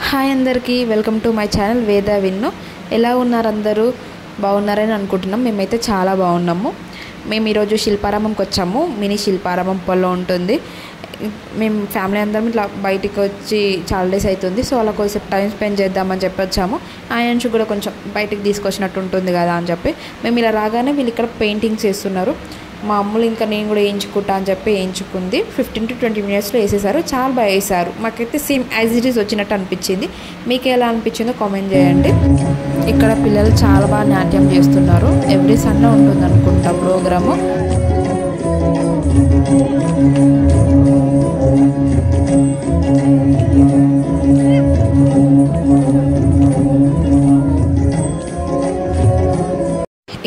Hi అందరికీ welcome to my channel వేద విన్ను. ఎలా ఉన్నారు అందరూ? బాగున్నారని అనుకుంటున్నాం. మేమైతే చాలా బాగున్నాము. మేము ఈరోజు శిల్పారామంకి వచ్చాము. మినీ శిల్పారామం పొల్లో ఉంటుంది. మేము ఫ్యామిలీ అందరం ఇట్లా బయటికి వచ్చి చాలా డేస్ అవుతుంది. సో అలా కొంచెం టైం స్పెండ్ చేద్దామని చెప్పి వచ్చాము. ఆయనకు కూడా కొంచెం బయటికి తీసుకొచ్చినట్టు ఉంటుంది కదా అని చెప్పి మేము ఇలా రాగానే వీళ్ళు ఇక్కడ పెయింటింగ్స్ చేస్తున్నారు. మా అమ్ములు ఇంకా నేను కూడా వేయించుకుంటా అని చెప్పి వేయించుకుంది. 15 to 20 minutesలో వేసేసారు. చాలా బాగా వేసారు. మాకైతే సేమ్ యాజ్ ఇట్ ఈస్ వచ్చినట్టు అనిపించింది. మీకు ఎలా అనిపించిందో కామెంట్ చేయండి. ఇక్కడ పిల్లలు చాలా బాగా నాట్యం చేస్తున్నారు. ఎవ్రీ సండే ఉంటుంది అనుకుంటా ప్రోగ్రాము.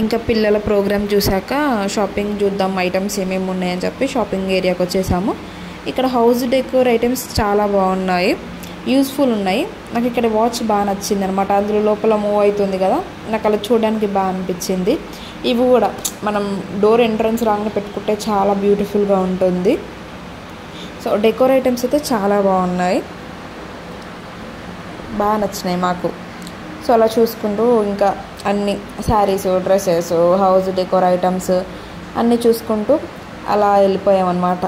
ఇంకా పిల్లల ప్రోగ్రామ్ చూసాక షాపింగ్ చూద్దాం, ఐటమ్స్ ఏమేమి ఉన్నాయని చెప్పి షాపింగ్ ఏరియాకి వచ్చేసాము. ఇక్కడ హౌస్ డెకోర్ ఐటమ్స్ చాలా బాగున్నాయి, యూస్ఫుల్ ఉన్నాయి. నాకు ఇక్కడ వాచ్ బాగా నచ్చింది అనమాట. అందులో లోపల మూవ్ అవుతుంది కదా, నాకు అలా చూడడానికి బాగా అనిపించింది. ఇవి కూడా మనం డోర్ ఎంట్రన్స్ రాగానే పెట్టుకుంటే చాలా బ్యూటిఫుల్గా ఉంటుంది. సో డెకోర్ ఐటమ్స్ అయితే చాలా బాగున్నాయి, బాగా నచ్చినాయి మాకు. సో అలా చూసుకుంటూ ఇంకా అన్ని saris, dresses, house decor items అన్నీ చూసుకుంటూ అలా వెళ్ళిపోయామన్నమాట.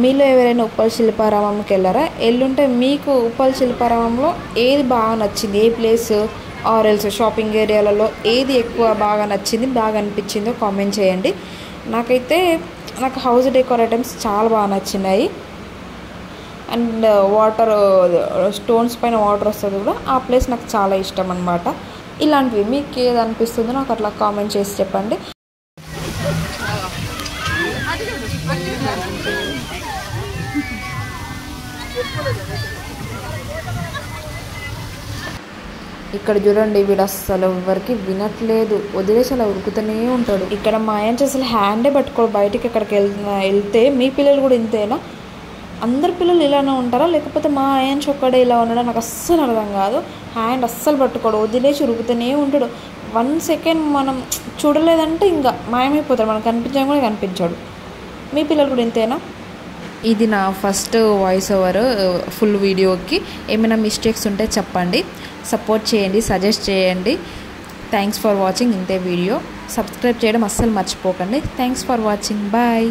మీలో ఎవరైనా ఉప్పల్ శిల్పారామంకి వెళ్ళారా? ఎల్లుంటే మీకు ఉప్పల్ శిల్పారామంలో ఏది బాగా నచ్చింది, ఏ ప్లేస్ ఆర్ఎల్స్ షాపింగ్ ఏరియాలలో ఏది ఎక్కువ బాగా నచ్చింది, బాగా అనిపించిందో కామెంట్ చేయండి. నాకు హౌస్ డెకోర్ ఐటమ్స్ చాలా బాగా నచ్చినాయి. అండ్ వాటర్ స్టోన్స్ పైన వాటర్ వస్తుంది కూడా, ఆ ప్లేస్ నాకు చాలా ఇష్టం అనమాట. ఇలాంటివి మీకు ఏది అనిపిస్తుందో నాకు అట్లా కామెంట్ చేసి చెప్పండి. ఇక్కడ చూడండి, వీడు అస్సలు ఎవరికి వినట్లేదు, వదిలేసి అలా ఉరుకుతూనే ఉంటాడు. ఇక్కడ మా ఆయన అసలు హ్యాండే పట్టుకోడు. బయటికి ఎక్కడికి వెళ్తే మీ పిల్లలు కూడా ఇంతేనా? అందరు పిల్లలు ఇలానే ఉంటారా, లేకపోతే మా ఆయన ఒక్కడే ఇలా ఉన్నాడో నాకు అస్సలు అర్థం కాదు. హ్యాండ్ అస్సలు పట్టుకోడు, వదిలేసి ఉరుకుతూనే ఉంటాడు. 1 second మనం చూడలేదంటే ఇంకా మాయమైపోతాడు, మనకు కనిపించడం కూడా కనిపించాడు. మీ పిల్లలు కూడా ఇంతేనా? ఇది నా ఫస్ట్ వాయిస్ ఓవర్ ఫుల్ వీడియోకి. ఏమైనా మిస్టేక్స్ ఉంటే చెప్పండి, సపోర్ట్ చేయండి, సజెస్ట్ చేయండి. Thanks for watching. ఇంతే వీడియో. సబ్స్క్రైబ్ చేయడం అస్సలు మర్చిపోకండి. Thanks for watching. బాయ్.